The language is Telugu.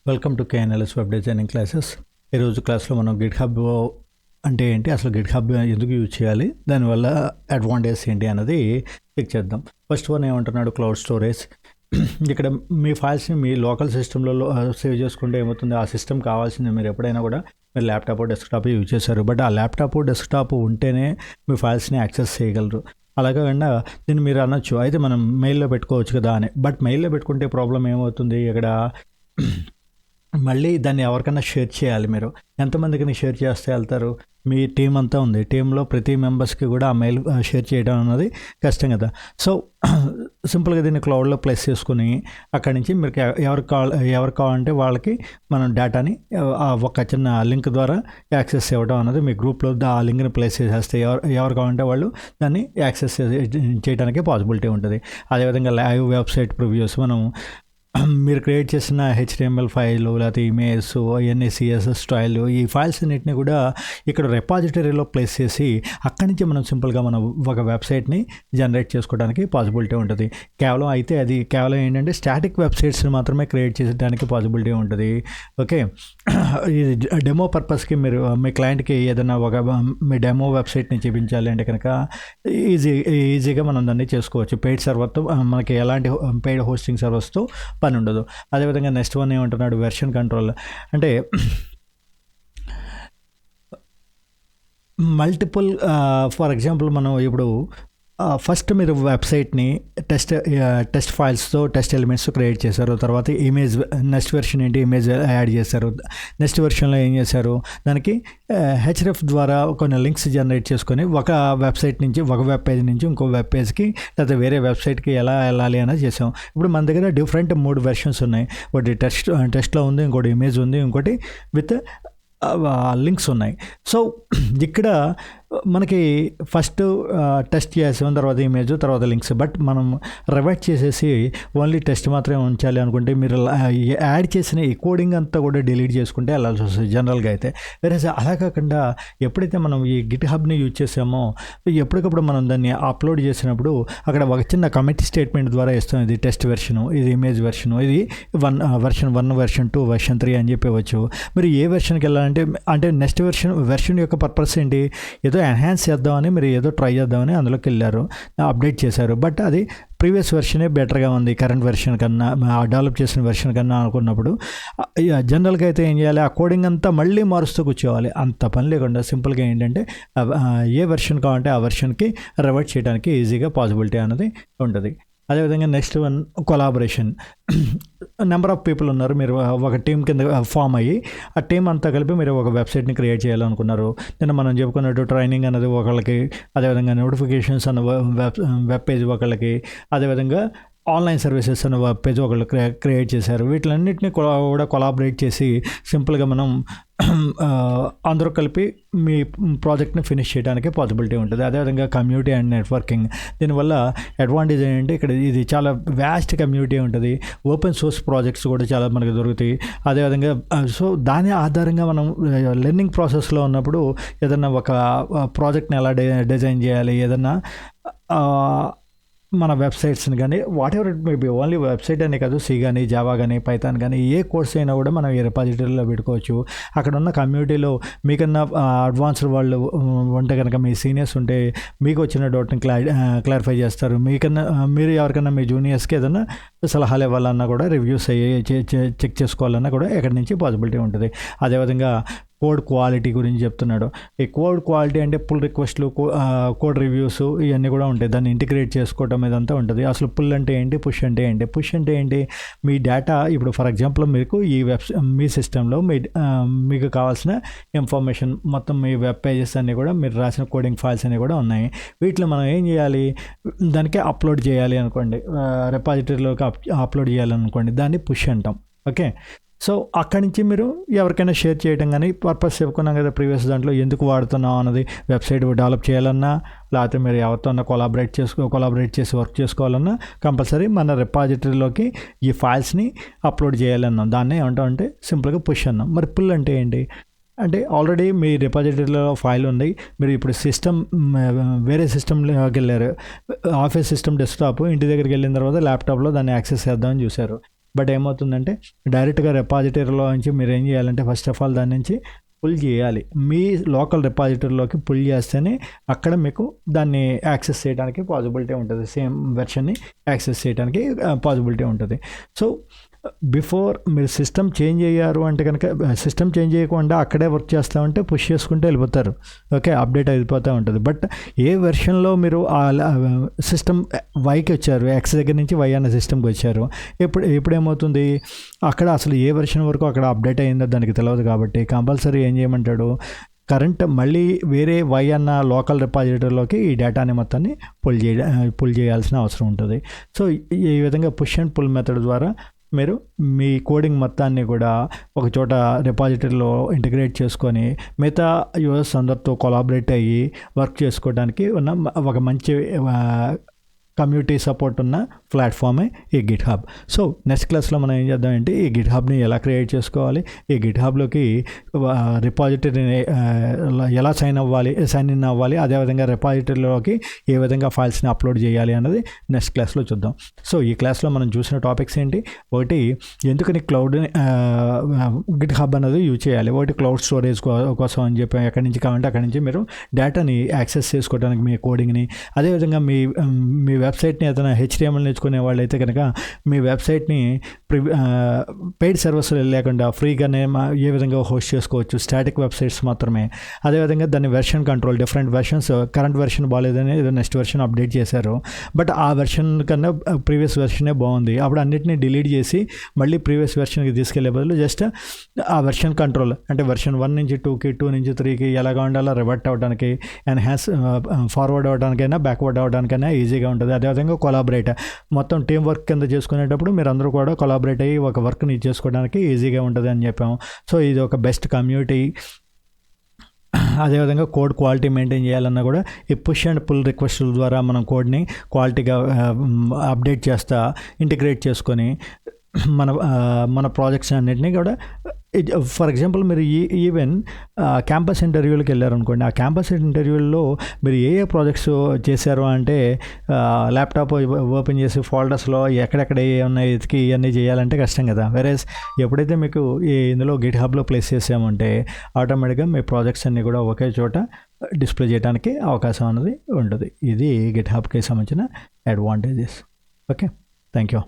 Welcome to KNLS web designing classes. ఈరోజు క్లాస్లో మనం గిట్హబ్ అంటే ఏంటి, అసలు గిట్హబ్ ఎందుకు యూజ్ చేయాలి, దానివల్ల అడ్వాంటేజ్ ఏంటి అన్నది చెక్ చేద్దాం. ఫస్ట్ వన్ ఏమంటున్నాడు, క్లౌడ్ స్టోరేజ్. ఇక్కడ మీ ఫైల్స్ని మీ లోకల్ సిస్టంలో సేవ్ చేసుకుంటే ఏమవుతుంది, ఆ సిస్టమ్ కావాల్సింది మీరు ఎప్పుడైనా కూడా మీరు ల్యాప్టాప్ డెస్క్టాప్ యూజ్ చేశారు, బట్ ఆ ల్యాప్టాప్ డెస్క్టాప్ ఉంటేనే మీ ఫైల్స్ని యాక్సెస్ చేయగలరు. అలాగే కాకుండా దీన్ని మీరు అనొచ్చు, అయితే మనం మెయిల్లో పెట్టుకోవచ్చు కదా అని. బట్ మెయిల్లో పెట్టుకుంటే ప్రాబ్లం ఏమవుతుంది, ఇక్కడ మళ్ళీ దాన్ని ఎవరికైనా షేర్ చేయాలి. మీరు ఎంతమందికి షేర్ చేస్తే వెళ్తారు, మీ టీం అంతా ఉంది, టీంలో ప్రతి మెంబర్స్కి కూడా ఆ మెయిల్ షేర్ చేయడం అన్నది కష్టం కదా. సో సింపుల్గా దీన్ని క్లౌడ్లో ప్లేస్ చేసుకుని అక్కడి నుంచి మీరు ఎవరు కావాలంటే వాళ్ళకి మనం డేటాని ఒక చిన్న లింక్ ద్వారా యాక్సెస్ ఇవ్వడం అన్నది మీ గ్రూప్లో ఆ లింక్ని ప్లేస్ చేసేస్తే ఎవరు కావాలంటే వాళ్ళు దాన్ని యాక్సెస్ చేయడానికి పాసిబిలిటీ ఉంటుంది. అదేవిధంగా లైవ్ వెబ్సైట్ ప్రివ్యూస్, మనం మీరు క్రియేట్ చేసిన HTML ఫైలు లేకపోతే ఇమేజెస్, అవన్నీ CSS స్టైల్, ఈ ఫైల్స్ అన్నింటినీ కూడా ఇక్కడ రెపాజిటరీలో ప్లేస్ చేసి అక్కడి నుంచి మనం సింపుల్గా మనం ఒక వెబ్సైట్ని జనరేట్ చేసుకోవడానికి పాసిబిలిటీ ఉంటుంది. అది కేవలం ఏంటంటే స్టాటిక్ వెబ్సైట్స్ని మాత్రమే క్రియేట్ చేసేదానికి పాసిబిలిటీ ఉంటుంది. ఓకే, ఇది డెమో పర్పస్కి మీరు మీ క్లయింట్కి ఏదైనా మీ డెమో వెబ్సైట్ని చూపించాలి అంటే కనుక ఈజీగా మనం దాన్ని చేసుకోవచ్చు. పెయిడ్ సర్వర్తో మనకి ఎలాంటి పెయిడ్ హోస్టింగ్ సర్వర్స్తో పని ఉండదు. అదేవిధంగా నెక్స్ట్ వన్ ఏమంటున్నాడు, వెర్షన్ కంట్రోల్. అంటే మల్టిపుల్, ఫర్ ఎగ్జాంపుల్ మనం ఇప్పుడు ఫస్ట్ మీరు వెబ్సైట్ని టెస్ట్ ఫైల్స్తో టెస్ట్ ఎలిమెంట్స్ క్రియేట్ చేశారు, తర్వాత ఇమేజ్ నెక్స్ట్ వెర్షన్ ఏంటి, ఇమేజ్ యాడ్ చేశారు. నెక్స్ట్ వెర్షన్లో ఏం చేశారు, దానికి href ద్వారా కొన్ని లింక్స్ జనరేట్ చేసుకొని ఒక వెబ్సైట్ నుంచి ఒక వెబ్ పేజ్ నుంచి ఇంకో వెబ్ పేజ్కి లేదా వేరే వెబ్సైట్కి ఎలా వెళ్ళాలి అనేది చేసాం. ఇప్పుడు మన దగ్గర డిఫరెంట్ 3 వెర్షన్స్ ఉన్నాయి. ఒకటి టెస్ట్లో ఉంది, ఇంకోటి ఇమేజ్ ఉంది, ఇంకోటి విత్ లింక్స్ ఉన్నాయి. సో ఇక్కడ మనకి ఫస్ట్ టెస్ట్ చేసాం, తర్వాత ఇమేజ్, తర్వాత లింక్స్. బట్ మనం రివైట్ చేసేసి ఓన్లీ టెస్ట్ మాత్రమే ఉంచాలి అనుకుంటే మీరు యాడ్ చేసిన ఈ కోడింగ్ అంతా కూడా డిలీట్ చేసుకుంటే వెళ్ళాల్సి వస్తుంది జనరల్గా అయితే. వేరే అలా కాకుండా ఎప్పుడైతే మనం ఈ గిట్హబ్ని యూజ్ చేసామో ఎప్పటికప్పుడు మనం దాన్ని అప్లోడ్ చేసినప్పుడు అక్కడ ఒక చిన్న కమిట్ స్టేట్మెంట్ ద్వారా ఇస్తాం, ఇది టెస్ట్ వెర్షను, ఇది ఇమేజ్ వెర్షను, ఇది వెర్షన్ 1, వెర్షన్ 2, వెర్షన్ 3 అని చెప్పవచ్చు. మీరు ఏ వెర్షన్కి వెళ్ళాలంటే అంటే నెక్స్ట్ వెర్షన్ యొక్క పర్పస్ ఏంటి, ఏదో ఎన్హాన్స్ చేద్దామని మీరు ఏదో ట్రై చేద్దామని అందులోకి వెళ్ళారు, అప్డేట్ చేశారు. బట్ అది ప్రీవియస్ వెర్షనే బెటర్గా ఉంది కరెంట్ వెర్షన్ కన్నా, డెవలప్ చేసిన వెర్షన్ కన్నా అనుకున్నప్పుడు జనరల్గా అయితే ఏం చేయాలి, ఆ కోడింగ్ అంతా మళ్ళీ మారుస్తూ కూర్చోవాలి. అంత పని లేకుండా సింపుల్గా ఏంటంటే ఏ వెర్షన్ కావాలంటే ఆ వెర్షన్కి రివర్ట్ చేయడానికి ఈజీగా పాసిబిలిటీ అనేది ఉంటుంది. అదేవిధంగా next one, collaboration. Number of people ఉన్నారు, మీరు ఒక టీం కింద ఫామ్ అయ్యి ఆ టీం అంతా కలిపి మీరు ఒక వెబ్సైట్ని క్రియేట్ చేయాలనుకున్నారు. నిన్న మనం చెప్పుకున్నట్టు ట్రైనింగ్ అనేది ఒకళ్ళకి, అదేవిధంగా నోటిఫికేషన్స్ అన్న వెబ్ పేజ్ ఒకళ్ళకి, అదేవిధంగా ఆన్లైన్ సర్వీసెస్ అనే వెబ్ పేజ్ ఒకళ్ళు క్రియేట్ చేశారు. వీటిలన్నింటినీ కూడా కొలాబరేట్ చేసి సింపుల్గా మనం అందరూ కలిపి మీ ప్రాజెక్ట్ని ఫినిష్ చేయడానికి పాసిబిలిటీ ఉంటుంది. అదేవిధంగా కమ్యూనిటీ అండ్ నెట్వర్కింగ్, దీనివల్ల అడ్వాంటేజ్ ఏంటంటే ఇక్కడ ఇది చాలా వ్యాస్ట్ కమ్యూనిటీ ఉంటుంది. ఓపెన్ సోర్స్ ప్రాజెక్ట్స్ కూడా చాలా మనకు దొరుకుతాయి. అదేవిధంగా సో దాని ఆధారంగా మనం లెర్నింగ్ ప్రాసెస్లో ఉన్నప్పుడు ఏదన్నా ఒక ప్రాజెక్ట్ని ఎలా డిజైన్ చేయాలి, ఏదన్నా మన వెబ్సైట్స్ని కానీ what ever it may be, only website అనే కాదు, సి కానీ, జావా కానీ, పైథాన్ కానీ, ఏ కోర్స్ అయినా కూడా మనం ఈ రిపాజిటరీలో పెట్టుకోవచ్చు. అక్కడ ఉన్న కమ్యూనిటీలో మీకన్నా అడ్వాన్స్డ్ వాళ్ళు ఉంటే కనుక, మీ సీనియర్స్ ఉంటే మీకు వచ్చిన డౌట్ని క్లారిఫై చేస్తారు. మీరు ఎవరికైనా మీ జూనియర్స్కి ఏదైనా సలహాలు ఇవ్వాలన్నా కూడా, రివ్యూస్ చెక్ చేసుకోవాలన్నా కూడా ఎక్కడి నుంచి పాసిబిలిటీ ఉంటుంది. అదేవిధంగా కోడ్ క్వాలిటీ గురించి చెప్తున్నాడు. ఈ కోడ్ క్వాలిటీ అంటే పుల్ రిక్వెస్ట్లు, కోడ్ రివ్యూస్, ఇవన్నీ కూడా ఉంటాయి. దాన్ని ఇంటిగ్రేట్ చేసుకోవడం ఇదంతా ఉంటుంది. అసలు పుల్ అంటే ఏంటి, పుష్ అంటే ఏంటి? పుష్ అంటే ఏంటి, మీ డేటా ఇప్పుడు ఫర్ ఎగ్జాంపుల్ మీకు ఈ మీ సిస్టంలో మీకు కావాల్సిన ఇన్ఫర్మేషన్ మొత్తం మీ వెబ్ పేజెస్ అన్నీ కూడా మీరు రాసిన కోడింగ్ ఫైల్స్ అన్నీ కూడా ఉన్నాయి. వీటిలో మనం ఏం చేయాలి, దానికి అప్లోడ్ చేయాలి అనుకోండి, రెపాజిటరీలోకి అప్లోడ్ చేయాలనుకోండి, దాన్ని పుష్ అంటాం. ఓకే, సో అక్కడి నుంచి మీరు ఎవరికైనా షేర్ చేయడం కానీ, పర్పస్ చెప్పుకున్నాం కదా ప్రీవియస్ దాంట్లో, ఎందుకు వాడుతున్నాం అన్నది, వెబ్సైట్ డెవలప్ చేయాలన్నా లేకపోతే మీరు ఎవరితో కొలాబరేట్ చేసి వర్క్ చేసుకోవాలన్నా కంపల్సరీ మన రెపాజిటరీలోకి ఈ ఫైల్స్ని అప్లోడ్ చేయాలన్నాం. దాన్ని ఏమంటామంటే సింపుల్గా పుష్ అన్నాం. మరి పుల్ అంటే ఏంటి అంటే, ఆల్రెడీ మీ రిపాజిటరీలో ఫైల్ ఉంది, మీరు ఇప్పుడు వేరే సిస్టమ్లోకి వెళ్ళారు, ఆఫీస్ సిస్టమ్ డెస్క్టాప్, ఇంటి దగ్గరికి వెళ్ళిన తర్వాత ల్యాప్టాప్లో దాన్ని యాక్సెస్ చేద్దామని చూశారు. బట్ ఏమవుతుందంటే డైరెక్ట్గా రెపాజిటరీలో నుంచి మీరు ఏం చేయాలంటే ఫస్ట్ ఆఫ్ ఆల్ దాని నుంచి పుల్ చేయాలి. మీ లోకల్ రెపాజిటరీలోకి పుల్ చేస్తేనే అక్కడ మీకు దాన్ని యాక్సెస్ చేయడానికి పాసిబిలిటీ ఉంటుంది, సేమ్ వెర్షన్ని యాక్సెస్ చేయడానికి పాసిబిలిటీ ఉంటుంది. సో బిఫోర్ మీరు సిస్టమ్ చేంజ్ అయ్యారు అంటే కనుక సిస్టమ్ చేంజ్ చేయకుండా అక్కడే వర్క్ చేస్తామంటే పుష్ చేసుకుంటూ వెళ్ళిపోతారు, ఓకే, అప్డేట్ అయిపోతూ ఉంటుంది. బట్ ఏ వెర్షన్లో మీరు ఆ సిస్టమ్ వైకి వచ్చారు, ఎక్స్ దగ్గర నుంచి వై అన్న సిస్టమ్కి వచ్చారు, ఎప్పుడేమవుతుంది అక్కడ అసలు ఏ వెర్షన్ వరకు అక్కడ అప్డేట్ అయిందో దానికి తెలియదు. కాబట్టి కంపల్సరీ ఏం చేయమంటాడు, కరెంట్ మళ్ళీ వేరే వై అన్న లోకల్ రిపాజిటరీలోకి ఈ డేటాని మొత్తాన్ని పుల్ చేయాల్సిన అవసరం ఉంటుంది. సో ఈ విధంగా పుష్ అండ్ పుల్ మెథడ్ ద్వారా మీరు మీ కోడింగ్ మొత్తాన్ని కూడా ఒక చోట రిపాజిటరీలో ఇంటిగ్రేట్ చేసుకొని మిగతా యూజర్స్ అందరితో కొలాబరేట్ అయ్యి వర్క్ చేసుకోవడానికి ఉన్న ఒక మంచి కమ్యూనిటీ సపోర్ట్ ఉన్న ప్లాట్ఫామే ఈ గిట్ హబ్. సో నెక్స్ట్ క్లాస్లో మనం ఏం చేద్దామంటే ఈ గిట్ హబ్ని ఎలా క్రియేట్ చేసుకోవాలి, ఈ గిట్ హబ్లోకి రిపాజిటరీని ఎలా సైన్ ఇన్ అవ్వాలి, అదేవిధంగా రిపాజిటరీలోకి ఏ విధంగా ఫైల్స్ని అప్లోడ్ చేయాలి అన్నది నెక్స్ట్ క్లాస్లో చూద్దాం. సో ఈ క్లాస్లో మనం చూసిన టాపిక్స్ ఏంటి, ఒకటి ఎందుకని క్లౌడ్ని గిట్ హబ్ అనేది యూజ్ చేయాలి, ఒకటి క్లౌడ్ స్టోరేజ్ కోసం అని చెప్పి ఎక్కడి నుంచి కావాలంటే అక్కడి నుంచి మీరు డేటాని యాక్సెస్ చేసుకోవడానికి మీ కోడింగ్ని, అదేవిధంగా మీ వెబ్సైట్ని ఏదైనా HTML నేర్చుకునే వాళ్ళు అయితే కనుక మీ వెబ్సైట్ని పెయిడ్ సర్వీసులు లేకుండా ఫ్రీగానే ఏ విధంగా హోస్ట్ చేసుకోవచ్చు, స్టాటిక్ వెబ్సైట్స్ మాత్రమే. అదేవిధంగా దాన్ని version control, different versions, current version బాగాలేదని ఏదో నెక్స్ట్ వెర్షన్ అప్డేట్ చేశారు, బట్ ఆ వెర్షన్ కన్నా ప్రీవియస్ వెర్షనే బాగుంది, అప్పుడు అన్నిటినీ డిలీట్ చేసి మళ్ళీ ప్రీవియస్ వెర్షన్కి తీసుకెళ్లే బదులు జస్ట్ ఆ వెర్షన్ కంట్రోల్ అంటే వెర్షన్ 1 నుంచి 2కి 2 నుంచి 3కి ఎలాగా ఉండాలో రివర్ట్ అవ్వడానికి, ఎన్హాన్స్ ఫార్వర్డ్ అవ్వడానికైనా బ్యాక్వర్డ్ అవ్వడానికైనా ఈజీగా ఉంటుంది. అదేవిధంగా కొలాబరేట్ మొత్తం టీం వర్క్ కింద చేసుకునేటప్పుడు మీరు అందరూ కూడా కొలాబరేట్ అయ్యి ఒక వర్క్ని చేసుకోవడానికి ఈజీగా ఉంటుంది అని చెప్పాము. సో ఇది ఒక బెస్ట్ కమ్యూనిటీ. అదేవిధంగా కోడ్ క్వాలిటీ మెయింటైన్ చేయాలన్నా కూడా ఈ పుష్ అండ్ పుల్ రిక్వెస్ట్ల ద్వారా మనం కోడ్ని క్వాలిటీగా అప్డేట్ చేస్తా ఇంటిగ్రేట్ చేసుకొని మన ప్రాజెక్ట్స్ అన్నింటినీ కూడా ఫర్ ఎగ్జాంపుల్ మీరు ఈవెన్ క్యాంపస్ ఇంటర్వ్యూలకు వెళ్ళారనుకోండి, ఆ క్యాంపస్ ఇంటర్వ్యూల్లో మీరు ఏ ప్రాజెక్ట్స్ చేశారు అంటే ల్యాప్టాప్ ఓపెన్ చేసి ఫోల్డర్స్లో ఎక్కడెక్కడ ఏ ఉన్నాయి ఎతికి ఇవన్నీ చేయాలంటే కష్టం కదా. వెరేస్ ఎప్పుడైతే మీకు ఇందులో గిట్ హబ్లో ప్లేస్ చేసామంటే ఆటోమేటిక్గా మీ ప్రాజెక్ట్స్ అన్నీ కూడా ఒకే చోట డిస్ప్లే చేయడానికి అవకాశం అనేది ఉంటుంది. ఇది గిట్ హబ్కి సంబంధించిన అడ్వాంటేజెస్. Okay, thank you.